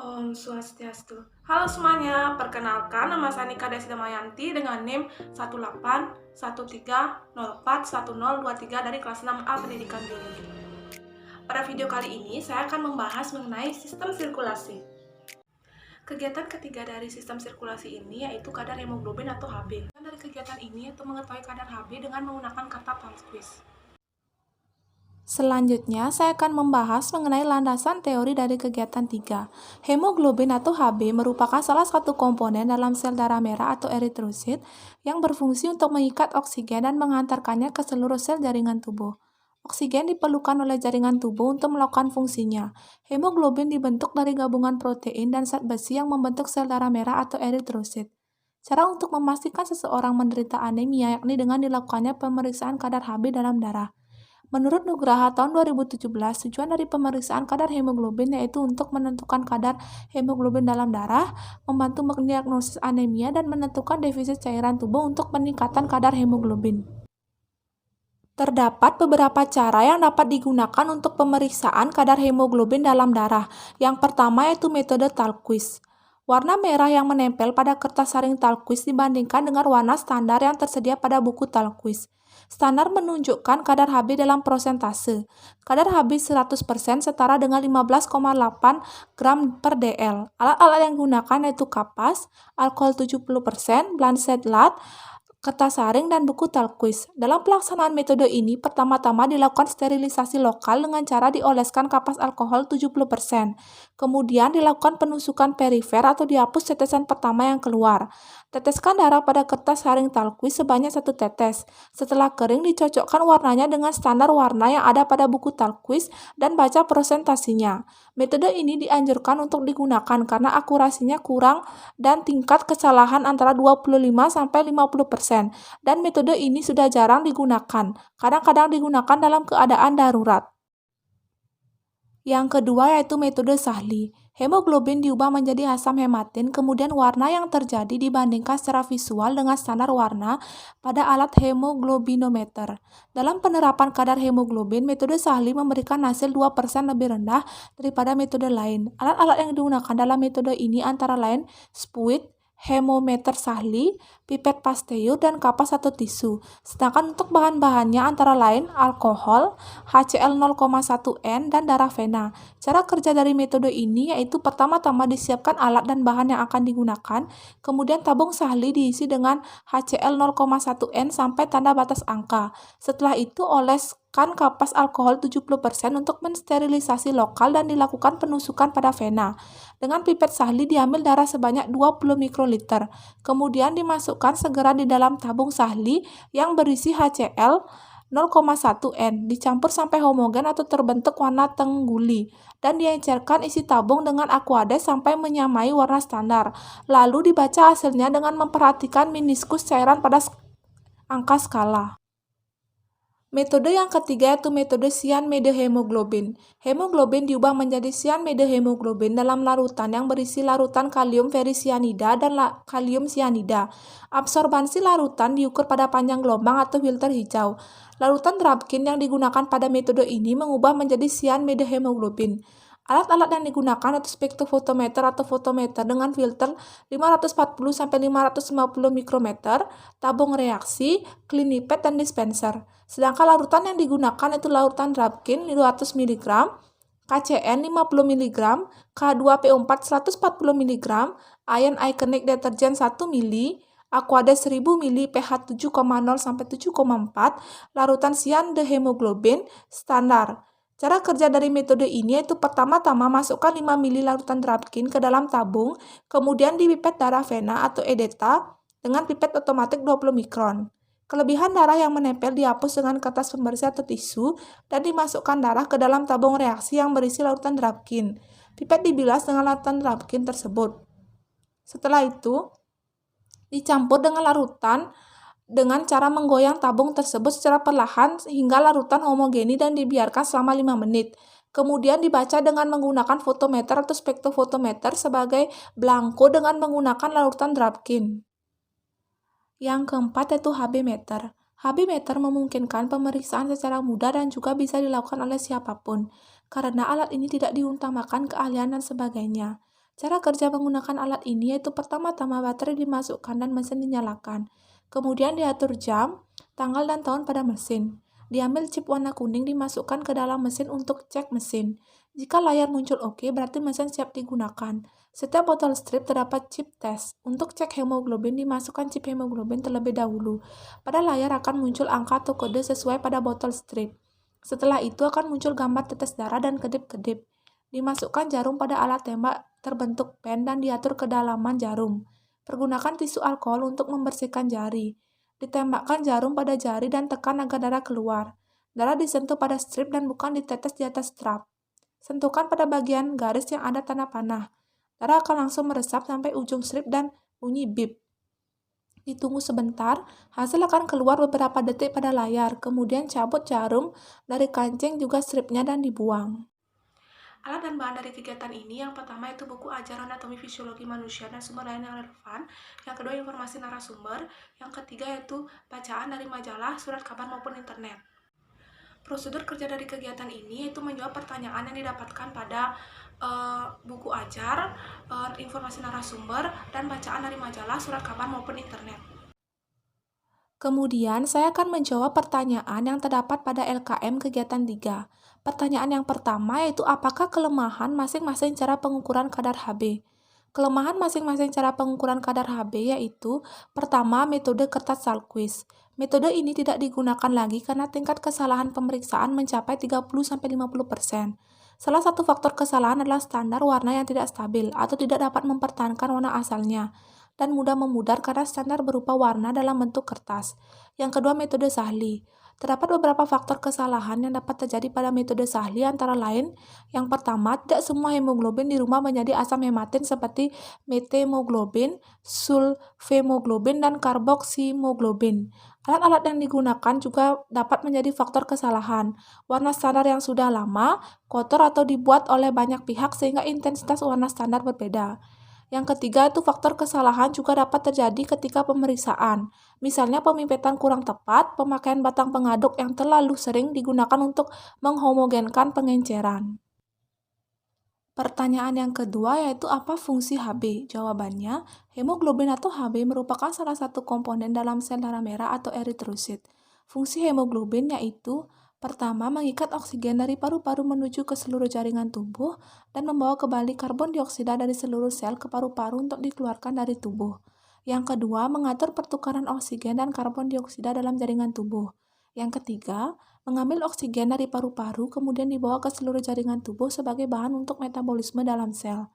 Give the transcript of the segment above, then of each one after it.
Om Swastiastu. Halo semuanya, perkenalkan nama saya Nika Desi Damayanti dengan NIM 18130411023 dari kelas 6A Pendidikan Biologi. Pada video kali ini, saya akan membahas mengenai sistem sirkulasi. Kegiatan ketiga dari sistem sirkulasi ini yaitu kadar hemoglobin atau Hb. Dari kegiatan ini yaitu mengetahui kadar Hb dengan menggunakan kata Thalquish. Selanjutnya, saya akan membahas mengenai landasan teori dari kegiatan 3. Hemoglobin atau Hb merupakan salah satu komponen dalam sel darah merah atau eritrosit yang berfungsi untuk mengikat oksigen dan mengantarkannya ke seluruh sel jaringan tubuh. Oksigen diperlukan oleh jaringan tubuh untuk melakukan fungsinya. Hemoglobin dibentuk dari gabungan protein dan zat besi yang membentuk sel darah merah atau eritrosit. Cara untuk memastikan seseorang menderita anemia yakni dengan dilakukannya pemeriksaan kadar Hb dalam darah. Menurut Nugraha tahun 2017, tujuan dari pemeriksaan kadar hemoglobin yaitu untuk menentukan kadar hemoglobin dalam darah, membantu mendiagnosis anemia, dan menentukan defisit cairan tubuh untuk peningkatan kadar hemoglobin. Terdapat beberapa cara yang dapat digunakan untuk pemeriksaan kadar hemoglobin dalam darah. Yang pertama yaitu metode Thalquish. Warna merah yang menempel pada kertas saring Thalquish dibandingkan dengan warna standar yang tersedia pada buku Thalquish. Standar menunjukkan kadar Hb dalam persentase. Kadar Hb 100% setara dengan 15,8 gram per dl. Alat-alat yang digunakan yaitu kapas, alkohol 70%, Blanchet Lat, kertas saring, dan buku Thalquish. Dalam pelaksanaan metode ini, pertama-tama dilakukan sterilisasi lokal dengan cara dioleskan kapas alkohol 70%. Kemudian dilakukan penusukan perifer atau dihapus tetesan pertama yang keluar. Teteskan darah pada kertas saring Thalquish sebanyak 1 tetes. Setelah kering, dicocokkan warnanya dengan standar warna yang ada pada buku Thalquish dan baca presentasinya. Metode ini dianjurkan untuk digunakan karena akurasinya kurang dan tingkat kesalahan antara 25-50%. Dan metode ini sudah jarang digunakan, kadang-kadang digunakan dalam keadaan darurat. Yang kedua yaitu metode Sahli. Hemoglobin diubah menjadi asam hematin, kemudian warna yang terjadi dibandingkan secara visual dengan standar warna pada alat hemoglobinometer. Dalam penerapan kadar hemoglobin, metode Sahli memberikan hasil 2% lebih rendah daripada metode lain. Alat-alat yang digunakan dalam metode ini antara lain spuit, hemometer Sahli, pipet pasteur, dan kapas atau tisu. Sedangkan untuk bahan-bahannya antara lain alkohol, HCl 0,1N, dan darah vena. Cara kerja dari metode ini yaitu pertama-tama disiapkan alat dan bahan yang akan digunakan, kemudian tabung Sahli diisi dengan HCl 0,1N sampai tanda batas angka. Setelah itu oleskan kapas alkohol 70% untuk mensterilisasi lokal dan dilakukan penusukan pada vena. Dengan pipet Sahli diambil darah sebanyak 20 mikroliter. Kemudian dimasukkan segera di dalam tabung Sahli yang berisi HCl 0,1N, dicampur sampai homogen atau terbentuk warna tengguli, dan diencerkan isi tabung dengan aqueous sampai menyamai warna standar. Lalu dibaca hasilnya dengan memperhatikan meniskus cairan pada angka skala. Metode yang ketiga yaitu metode cyanmedehemoglobin. Hemoglobin diubah menjadi cyanmedehemoglobin dalam larutan yang berisi larutan kalium ferricyanida dan kalium cyanida. Absorbansi larutan diukur pada panjang gelombang atau filter hijau. Larutan Drabkin yang digunakan pada metode ini mengubah menjadi cyanmedehemoglobin. Alat-alat yang digunakan yaitu spektrofotometer atau fotometer dengan filter 540-550 mikrometer, tabung reaksi, clinipet, dan dispenser. Sedangkan larutan yang digunakan yaitu larutan Drabkin 200 mg, KCN 50 mg, K2PO4 140 mg, Ion Iconic Detergent 1 ml, Aquades 1000 ml pH 7,0 sampai 7,4, larutan cyanmedehemoglobin standar. Cara kerja dari metode ini yaitu pertama-tama masukkan 5 ml larutan Drabkin ke dalam tabung, kemudian dipipet darah vena atau edeta dengan pipet otomatis 20 mikron. Kelebihan darah yang menempel dihapus dengan kertas pembersih atau tisu dan dimasukkan darah ke dalam tabung reaksi yang berisi larutan Drabkin. Pipet dibilas dengan larutan Drabkin tersebut. Setelah itu, dicampur dengan larutan dengan cara menggoyang tabung tersebut secara perlahan hingga larutan homogeni dan dibiarkan selama 5 menit. Kemudian dibaca dengan menggunakan fotometer atau spektrofotometer sebagai belangko dengan menggunakan larutan Drabkin. Yang keempat yaitu Hb meter. Hb meter memungkinkan pemeriksaan secara mudah dan juga bisa dilakukan oleh siapapun, karena alat ini tidak diutamakan keahlian dan sebagainya. Cara kerja menggunakan alat ini yaitu pertama-tama baterai dimasukkan dan mesin dinyalakan. Kemudian diatur jam, tanggal dan tahun pada mesin. Diambil chip warna kuning dimasukkan ke dalam mesin untuk cek mesin. Jika layar muncul oke, berarti mesin siap digunakan. Setiap botol strip terdapat chip tes. Untuk cek hemoglobin, dimasukkan chip hemoglobin terlebih dahulu. Pada layar akan muncul angka atau kode sesuai pada botol strip. Setelah itu akan muncul gambar tetes darah dan kedip-kedip. Dimasukkan jarum pada alat tembak terbentuk pen dan diatur kedalaman jarum. Pergunakan tisu alkohol untuk membersihkan jari. Ditembakkan jarum pada jari dan tekan agar darah keluar. Darah disentuh pada strip dan bukan ditetes di atas strap. Sentuhkan pada bagian garis yang ada tanda panah. Darah akan langsung meresap sampai ujung strip dan bunyi bip. Ditunggu sebentar, hasil akan keluar beberapa detik pada layar. Kemudian cabut jarum dari kancing juga stripnya dan dibuang. Alat dan bahan dari kegiatan ini, yang pertama itu buku ajaran anatomi fisiologi manusia dan sumber lain yang relevan. Yang kedua, informasi narasumber. Yang ketiga yaitu bacaan dari majalah, surat kabar maupun internet. Prosedur kerja dari kegiatan ini yaitu menjawab pertanyaan yang didapatkan pada buku ajar, informasi narasumber, dan bacaan dari majalah, surat kabar maupun internet. Kemudian, saya akan menjawab pertanyaan yang terdapat pada LKM kegiatan 3. Pertanyaan yang pertama yaitu apakah kelemahan masing-masing cara pengukuran kadar Hb? Kelemahan masing-masing cara pengukuran kadar Hb yaitu pertama, metode kertas Salquist. Metode ini tidak digunakan lagi karena tingkat kesalahan pemeriksaan mencapai 30-50%. Salah satu faktor kesalahan adalah standar warna yang tidak stabil atau tidak dapat mempertahankan warna asalnya dan mudah memudar karena standar berupa warna dalam bentuk kertas. Yang kedua, metode Sahli. Terdapat beberapa faktor kesalahan yang dapat terjadi pada metode Sahli, antara lain, yang pertama, tidak semua hemoglobin di rumah menjadi asam hematin seperti methemoglobin, sulfhemoglobin, dan karboksimoglobin. Alat-alat yang digunakan juga dapat menjadi faktor kesalahan. Warna standar yang sudah lama, kotor, atau dibuat oleh banyak pihak sehingga intensitas warna standar berbeda. Yang ketiga itu faktor kesalahan juga dapat terjadi ketika pemeriksaan. Misalnya pemipetan kurang tepat, pemakaian batang pengaduk yang terlalu sering digunakan untuk menghomogenkan pengenceran. Pertanyaan yang kedua yaitu apa fungsi Hb? Jawabannya, hemoglobin atau Hb merupakan salah satu komponen dalam sel darah merah atau eritrosit. Fungsi hemoglobin yaitu pertama, mengikat oksigen dari paru-paru menuju ke seluruh jaringan tubuh dan membawa kembali karbon dioksida dari seluruh sel ke paru-paru untuk dikeluarkan dari tubuh. Yang kedua, mengatur pertukaran oksigen dan karbon dioksida dalam jaringan tubuh. Yang ketiga, mengambil oksigen dari paru-paru kemudian dibawa ke seluruh jaringan tubuh sebagai bahan untuk metabolisme dalam sel.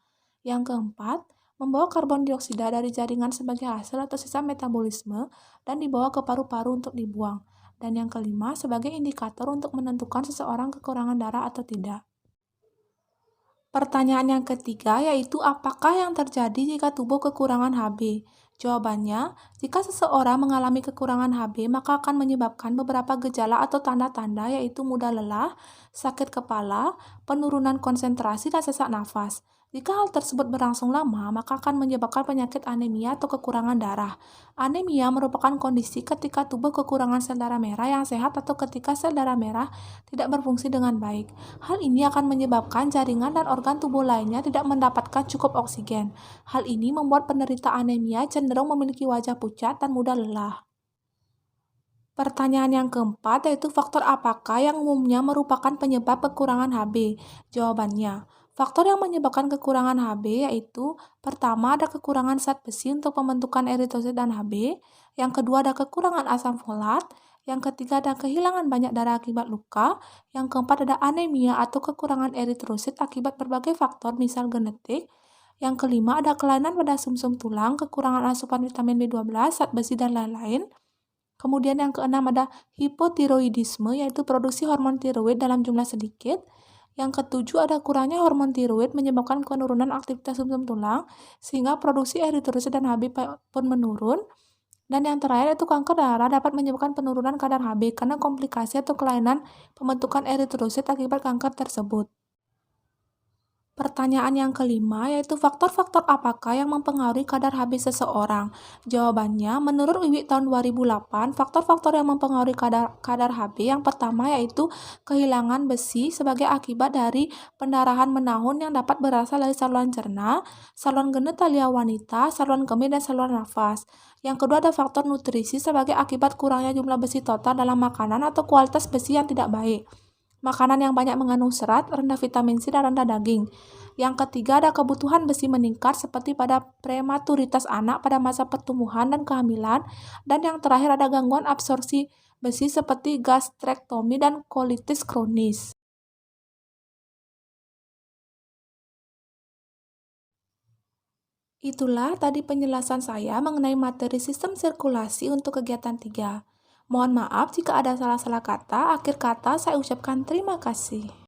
Yang keempat, membawa karbon dioksida dari jaringan sebagai hasil atau sisa metabolisme dan dibawa ke paru-paru untuk dibuang. Dan yang kelima, sebagai indikator untuk menentukan seseorang kekurangan darah atau tidak. Pertanyaan yang ketiga yaitu apakah yang terjadi jika tubuh kekurangan Hb? Jawabannya, jika seseorang mengalami kekurangan Hb, maka akan menyebabkan beberapa gejala atau tanda-tanda yaitu mudah lelah, sakit kepala, penurunan konsentrasi, dan sesak nafas. Jika hal tersebut berlangsung lama, maka akan menyebabkan penyakit anemia atau kekurangan darah. Anemia merupakan kondisi ketika tubuh kekurangan sel darah merah yang sehat atau ketika sel darah merah tidak berfungsi dengan baik. Hal ini akan menyebabkan jaringan dan organ tubuh lainnya tidak mendapatkan cukup oksigen. Hal ini membuat penderita anemia cenderung memiliki wajah pucat dan mudah lelah. Pertanyaan yang keempat yaitu faktor apakah yang umumnya merupakan penyebab kekurangan Hb? Jawabannya, faktor yang menyebabkan kekurangan Hb yaitu pertama ada kekurangan zat besi untuk pembentukan eritrosit dan Hb, yang kedua ada kekurangan asam folat, yang ketiga ada kehilangan banyak darah akibat luka, yang keempat ada anemia atau kekurangan eritrosit akibat berbagai faktor misal genetik, yang kelima ada kelainan pada sumsum tulang, kekurangan asupan vitamin B12, zat besi, dan lain-lain. Kemudian yang keenam ada hipotiroidisme, yaitu produksi hormon tiroid dalam jumlah sedikit. Yang ketujuh ada kurangnya hormon tiroid menyebabkan penurunan aktivitas sumsum tulang, sehingga produksi eritrosit dan Hb pun menurun. Dan yang terakhir itu kanker darah dapat menyebabkan penurunan kadar Hb karena komplikasi atau kelainan pembentukan eritrosit akibat kanker tersebut. Pertanyaan yang kelima yaitu faktor-faktor apakah yang mempengaruhi kadar HB seseorang? Jawabannya, menurut Wiwik tahun 2008, faktor-faktor yang mempengaruhi kadar HB yang pertama yaitu kehilangan besi sebagai akibat dari pendarahan menahun yang dapat berasal dari saluran cerna, saluran genitalia wanita, saluran kemih, dan saluran nafas. Yang kedua ada faktor nutrisi sebagai akibat kurangnya jumlah besi total dalam makanan atau kualitas besi yang tidak baik. Makanan yang banyak mengandung serat, rendah vitamin C, dan rendah daging. Yang ketiga ada kebutuhan besi meningkat seperti pada prematuritas anak pada masa pertumbuhan dan kehamilan. Dan yang terakhir ada gangguan absorpsi besi seperti gastrektomi dan kolitis kronis. Itulah tadi penjelasan saya mengenai materi sistem sirkulasi untuk kegiatan 3. Mohon maaf jika ada salah-salah kata, akhir kata saya ucapkan terima kasih.